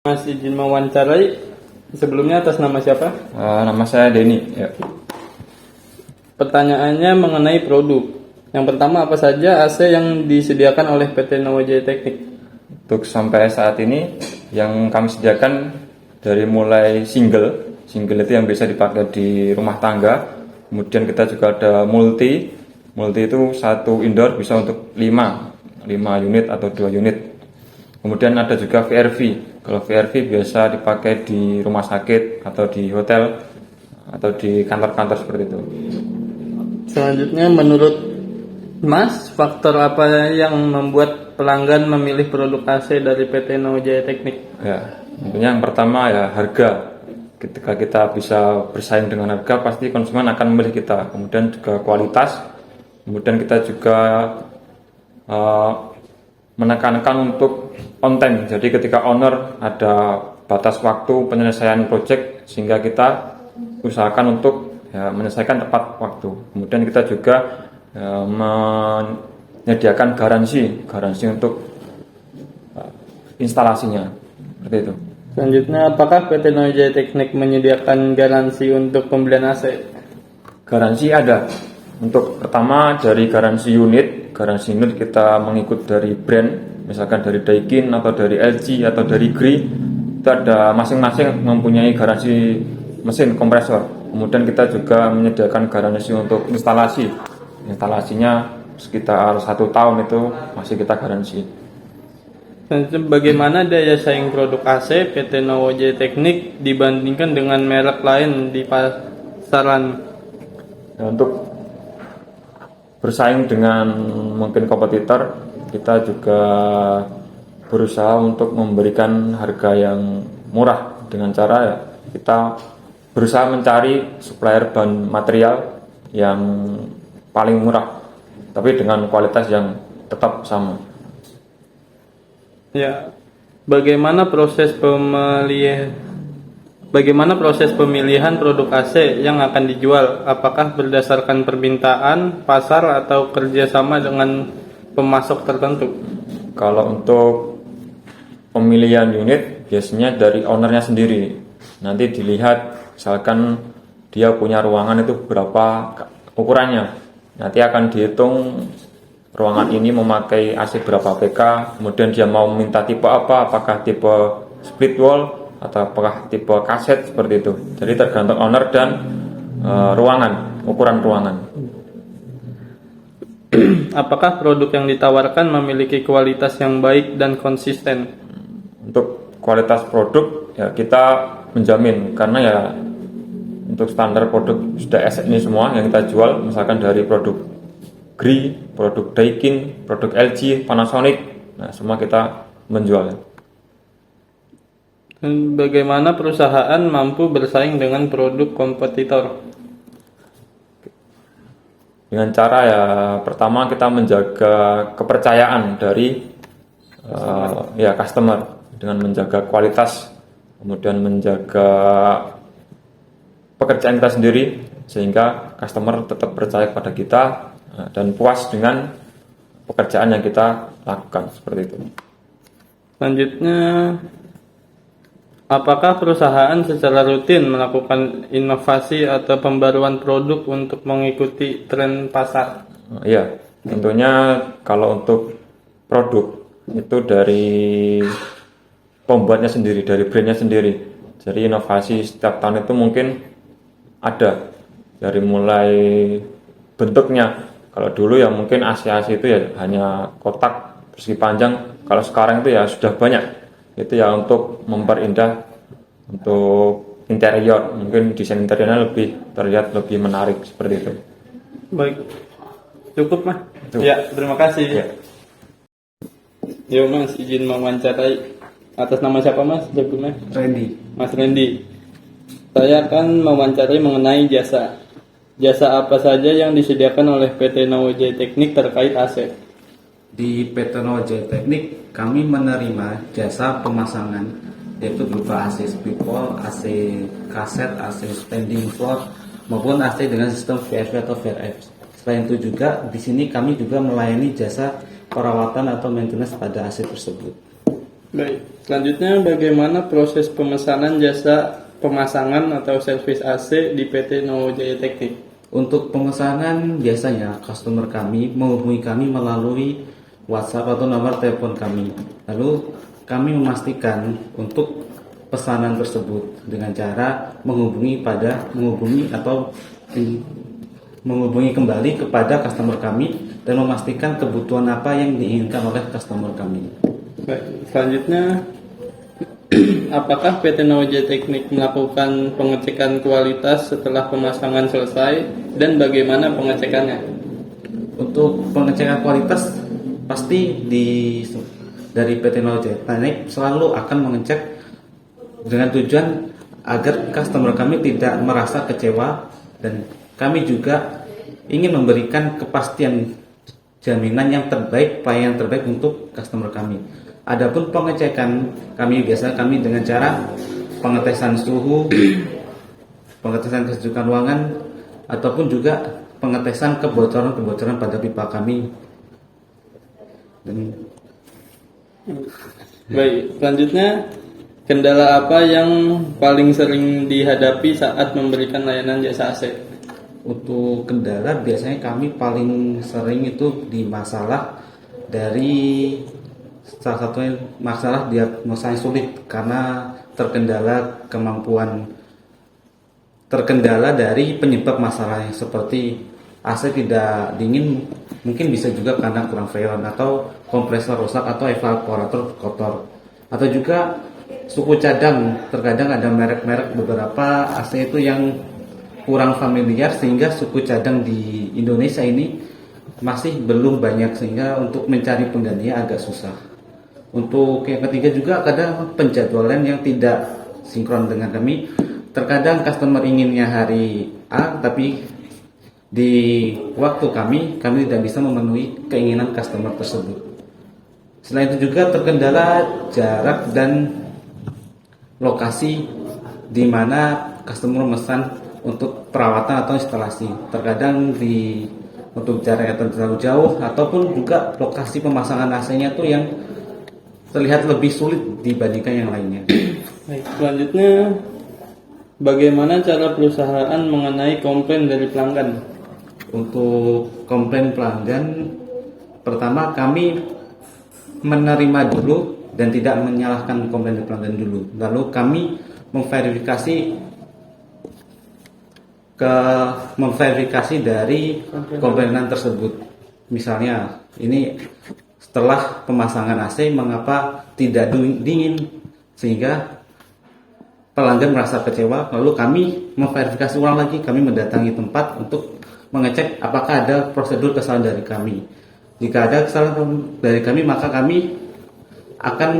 Mas izin mewawancarai, sebelumnya atas nama siapa? Nama saya Denny. Ya. Pertanyaannya mengenai produk. Yang pertama, apa saja AC yang disediakan oleh PT Nowojaya Teknik? Untuk sampai saat ini yang kami sediakan dari mulai single itu yang bisa dipakai di rumah tangga. Kemudian kita juga ada multi itu satu indoor bisa untuk 5 unit atau 2 unit. Kemudian ada juga VRV. Kalau VRV biasa dipakai di rumah sakit atau di hotel atau di kantor-kantor seperti itu. Selanjutnya, menurut Mas, faktor apa yang membuat pelanggan memilih produk AC dari PT Nowojaya Teknik? Ya, tentunya yang pertama ya harga. Ketika kita bisa bersaing dengan harga, pasti konsumen akan memilih kita. Kemudian juga kualitas. Kemudian kita juga menekankan untuk on time. Jadi ketika owner ada batas waktu penyelesaian project, sehingga kita usahakan untuk menyelesaikan tepat waktu. Kemudian kita juga menyediakan garansi untuk instalasinya. Seperti itu. Selanjutnya, apakah PT Nowojaya Teknik menyediakan garansi untuk pembelian AC? Garansi ada. Untuk pertama dari garansi unit kita mengikut dari brand, misalkan dari Daikin atau dari LG atau dari Gree, itu ada masing-masing mempunyai garansi mesin kompresor. Kemudian kita juga menyediakan garansi untuk instalasinya sekitar 1 tahun itu masih kita garansi. Bagaimana daya saing produk AC PT Nowojaya Teknik dibandingkan dengan merek lain di pasaran? Untuk bersaing dengan mungkin kompetitor, kita juga berusaha untuk memberikan harga yang murah dengan cara kita berusaha mencari supplier bahan material yang paling murah, tapi dengan kualitas yang tetap sama. Ya, bagaimana proses pemilihan produk AC yang akan dijual? Apakah berdasarkan permintaan pasar atau kerjasama dengan pemasok tertentu? Kalau untuk pemilihan unit biasanya dari ownernya sendiri. Nanti dilihat misalkan dia punya ruangan itu berapa ukurannya. Nanti akan dihitung ruangan ini memakai AC berapa PK, kemudian dia mau minta tipe apa, apakah tipe split wall atau apakah tipe kaset, seperti itu. Jadi tergantung owner dan ukuran ruangan. Apakah produk yang ditawarkan memiliki kualitas yang baik dan konsisten? Untuk kualitas produk ya kita menjamin, karena ya untuk standar produk sudah S ini semua yang kita jual, misalkan dari produk Gree, produk Daikin, produk LG, Panasonic, nah semua kita menjual. Bagaimana perusahaan mampu bersaing dengan produk kompetitor? Dengan cara ya pertama kita menjaga kepercayaan dari customer dengan menjaga kualitas, kemudian menjaga pekerjaan kita sendiri sehingga customer tetap percaya kepada kita dan puas dengan pekerjaan yang kita lakukan, seperti itu. Selanjutnya, apakah perusahaan secara rutin melakukan inovasi atau pembaruan produk untuk mengikuti tren pasar? Iya, tentunya kalau untuk produk itu dari pembuatnya sendiri, dari brandnya sendiri. Jadi inovasi setiap tahun itu mungkin ada, dari mulai bentuknya. Kalau dulu ya mungkin AC-AC itu ya hanya kotak persegi panjang. Kalau sekarang itu ya sudah banyak. Itu ya untuk memperindah untuk interior, mungkin desain interiornya lebih terlihat lebih menarik, seperti itu. Baik, cukup Mas. Cukup. Ya, terima kasih. Ya. Yo Mas, izin mewawancarai. Atas nama siapa Mas? Sebelumnya Randy. Mas Randy. Saya akan mewawancarai mengenai jasa. Jasa apa saja yang disediakan oleh PT Nowojaya Teknik terkait AC? Di PT Nowojaya Teknik kami menerima jasa pemasangan, yaitu berupa AC split wall, AC kaset, AC standing floor, maupun AC dengan sistem VRV atau VRF. Selain itu juga di sini kami juga melayani jasa perawatan atau maintenance pada AC tersebut. Baik, selanjutnya bagaimana proses pemesanan jasa pemasangan atau servis AC di PT Nowo Jaya Teknik? Untuk pemesanan biasanya customer kami menghubungi kami melalui WhatsApp atau nomor telepon kami. Lalu kami memastikan untuk pesanan tersebut dengan cara menghubungi kembali kepada customer kami dan memastikan kebutuhan apa yang diinginkan oleh customer kami. Baik, selanjutnya apakah PT Nowo Jaya Teknik melakukan pengecekan kualitas setelah pemasangan selesai dan bagaimana pengecekannya? Untuk pengecekan kualitas pasti dari PT Nowo Jaya Teknik selalu akan mengecek dengan tujuan agar customer kami tidak merasa kecewa, dan kami juga ingin memberikan kepastian jaminan yang terbaik, pelayanan terbaik untuk customer kami. Adapun pengecekan kami dengan cara pengetesan suhu, pengetesan kesejukan ruangan, ataupun juga pengetesan kebocoran pada pipa kami. Baik, selanjutnya kendala apa yang paling sering dihadapi saat memberikan layanan jasa AC? Untuk kendala biasanya kami paling sering itu di masalah dari salah satunya masalah diagnosa yang sulit karena terkendala dari penyebab masalahnya, seperti AC tidak dingin, mungkin bisa juga karena kurang freon atau kompresor rusak atau evaporator kotor, atau juga suku cadang. Terkadang ada merek-merek beberapa AC itu yang kurang familiar sehingga suku cadang di Indonesia ini masih belum banyak, sehingga untuk mencari penggantinya agak susah. Untuk yang ketiga juga kadang penjadwalan yang tidak sinkron dengan kami. Terkadang customer inginnya hari A, tapi di waktu kami tidak bisa memenuhi keinginan customer tersebut. Selain itu juga terkendala jarak dan lokasi di mana customer memesan untuk perawatan atau instalasi. Terkadang untuk jarak yang terlalu jauh, ataupun juga lokasi pemasangan AC-nya tuh yang terlihat lebih sulit dibandingkan yang lainnya. Baik, selanjutnya bagaimana cara perusahaan mengenai komplain dari pelanggan? Untuk komplain pelanggan, pertama kami menerima dulu dan tidak menyalahkan komplain dari pelanggan dulu. Lalu kami memverifikasi dari komplainan tersebut. Misalnya, ini setelah pemasangan AC mengapa tidak dingin, sehingga pelanggan merasa kecewa. Lalu kami memverifikasi ulang lagi, kami mendatangi tempat untuk mengecek apakah ada prosedur kesalahan dari kami. Jika ada kesalahan dari kami, maka kami akan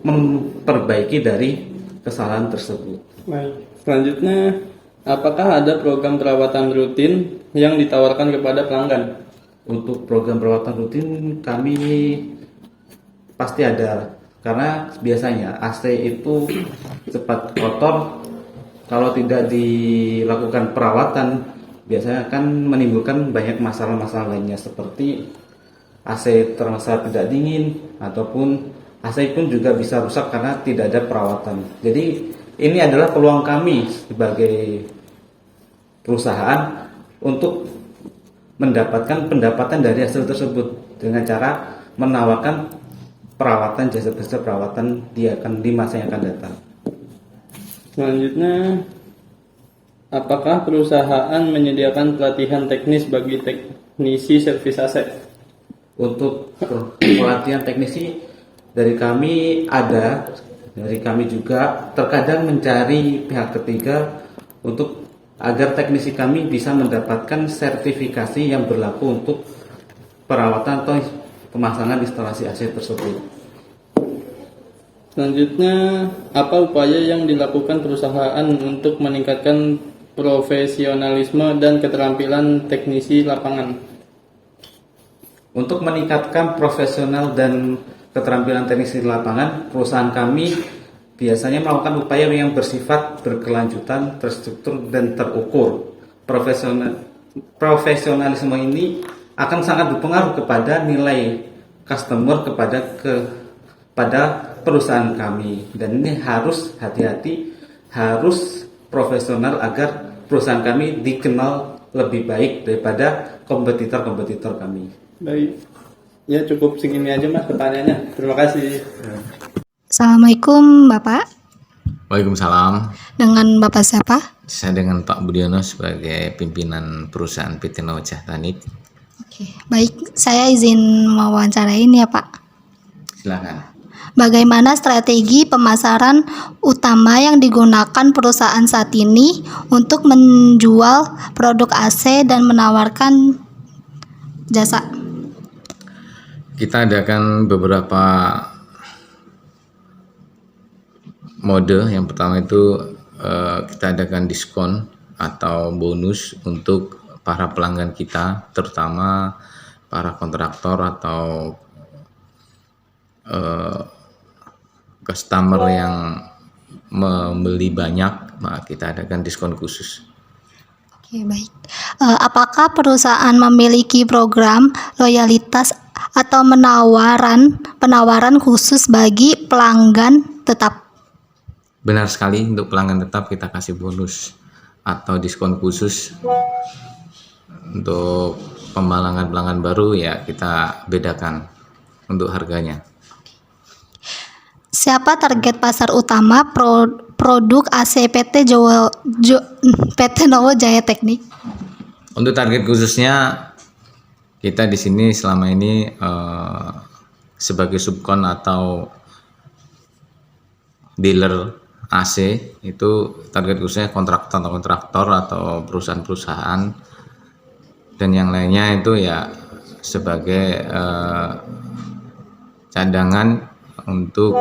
memperbaiki dari kesalahan tersebut. Baik, selanjutnya apakah ada program perawatan rutin yang ditawarkan kepada pelanggan? Untuk program perawatan rutin kami pasti ada, karena biasanya AC itu cepat kotor. Kalau tidak dilakukan perawatan, biasanya akan menimbulkan banyak masalah-masalah lainnya, seperti AC terasa tidak dingin, ataupun AC pun juga bisa rusak karena tidak ada perawatan. Jadi ini adalah peluang kami sebagai perusahaan untuk mendapatkan pendapatan dari hasil tersebut dengan cara menawarkan perawatan, jasa perawatan di masa yang akan datang. Selanjutnya, apakah perusahaan menyediakan pelatihan teknis bagi teknisi servis AC? Untuk pelatihan teknisi dari kami ada, dari kami juga terkadang mencari pihak ketiga untuk agar teknisi kami bisa mendapatkan sertifikasi yang berlaku untuk perawatan atau pemasangan instalasi AC tersebut. Selanjutnya, apa upaya yang dilakukan perusahaan untuk meningkatkan profesionalisme dan keterampilan teknisi lapangan? Untuk meningkatkan profesional dan keterampilan teknisi lapangan, perusahaan kami biasanya melakukan upaya yang bersifat berkelanjutan, terstruktur, dan terukur. Profesionalisme ini akan sangat berpengaruh kepada nilai customer kepada pada perusahaan kami. Dan ini harus hati-hati, harus profesional agar perusahaan kami dikenal lebih baik daripada kompetitor-kompetitor kami. Baik. Ya cukup segini aja Mas pertanyaannya. Terima kasih. Assalamualaikum Bapak. Waalaikumsalam. Dengan Bapak siapa? Saya dengan Pak Budiono sebagai pimpinan perusahaan PT Nawajah Tanik. Oke, baik. Saya izin mewawancarain ya Pak. Silakan. Bagaimana strategi pemasaran utama yang digunakan perusahaan saat ini untuk menjual produk AC dan menawarkan jasa? Kita adakan beberapa mode. Yang pertama itu kita adakan diskon atau bonus untuk para pelanggan kita, terutama para kontraktor atau customer yang membeli banyak, maka kita adakan diskon khusus. Oke, baik. Apakah perusahaan memiliki program loyalitas atau penawaran khusus bagi pelanggan tetap? Benar sekali, untuk pelanggan tetap kita kasih bonus atau diskon khusus. Untuk pelanggan baru ya kita bedakan untuk harganya. Siapa target pasar utama produk AC PT Nowo Jaya Teknik? Untuk target khususnya kita di sini selama ini sebagai subkon atau dealer AC, itu target khususnya kontraktor atau perusahaan-perusahaan, dan yang lainnya itu ya sebagai cadangan untuk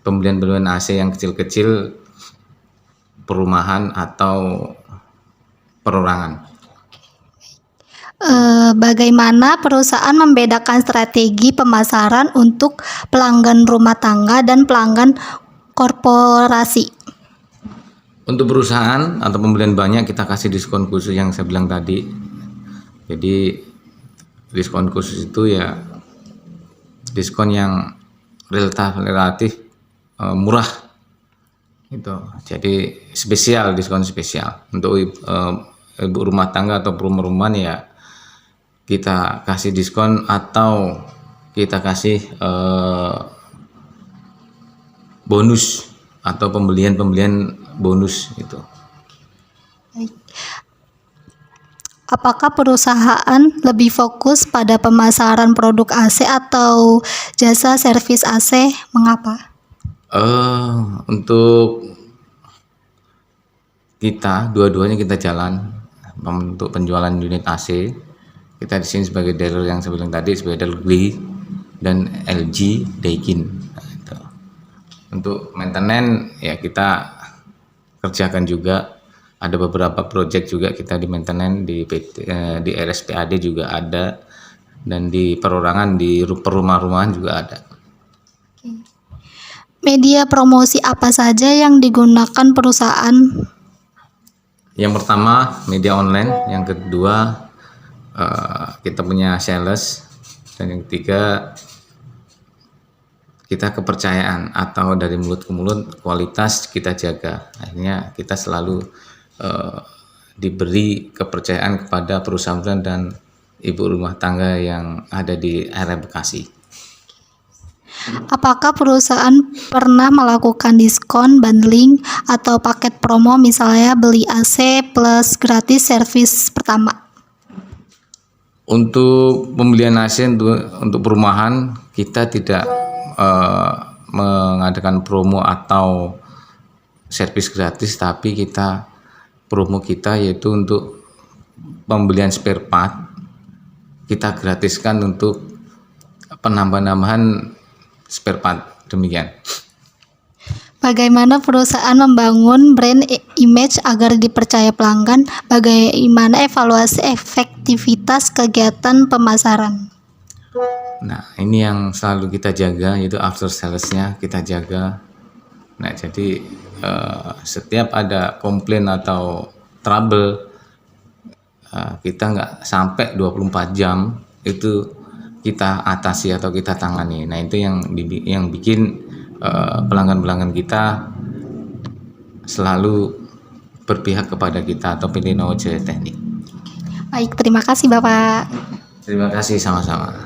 pembelian AC yang kecil-kecil, perumahan atau perorangan. Bagaimana perusahaan membedakan strategi pemasaran untuk pelanggan rumah tangga dan pelanggan korporasi? Untuk perusahaan atau pembelian banyak kita kasih diskon khusus yang saya bilang tadi. Jadi diskon khusus itu ya diskon yang relatif murah itu. Jadi diskon spesial untuk ibu rumah tangga atau perumahan ya kita kasih diskon atau kita kasih bonus atau pembelian bonus itu. Baik. Apakah perusahaan lebih fokus pada pemasaran produk AC atau jasa servis AC? Mengapa? Untuk kita dua-duanya kita jalan untuk penjualan unit AC. Kita di sini sebagai dealer yang saya bilang tadi, sebagai dealer GLI dan LG Daikin. Nah, itu. Untuk maintenance ya kita kerjakan juga. Ada beberapa project juga kita di maintenance di RSPAD juga ada, dan di perorangan di perumahan-rumahan juga ada. Media promosi apa saja yang digunakan perusahaan? Yang pertama media online, yang kedua kita punya sales, dan yang ketiga kita kepercayaan atau dari mulut ke mulut kualitas kita jaga. Akhirnya kita selalu diberi kepercayaan kepada perusahaan dan ibu rumah tangga yang ada di area Bekasi. Apakah perusahaan pernah melakukan diskon, bundling, atau paket promo, misalnya beli AC plus gratis servis pertama? Untuk pembelian AC untuk perumahan kita tidak mengadakan promo atau servis gratis, tapi promo kita yaitu untuk pembelian spare part kita gratiskan untuk penambah-nambahan spare part, demikian. Bagaimana perusahaan membangun brand image agar dipercaya pelanggan? Bagaimana evaluasi efektivitas kegiatan pemasaran? Nah, ini yang selalu kita jaga, yaitu after sales-nya kita jaga. Nah, jadi setiap ada komplain atau trouble, kita nggak sampai 24 jam itu kita atasi atau kita tangani. Nah itu yang bikin pelanggan-pelanggan kita selalu berpihak kepada kita atau PT Nawa Jaya Teknik. Baik, terima kasih Bapak. Terima kasih sama-sama.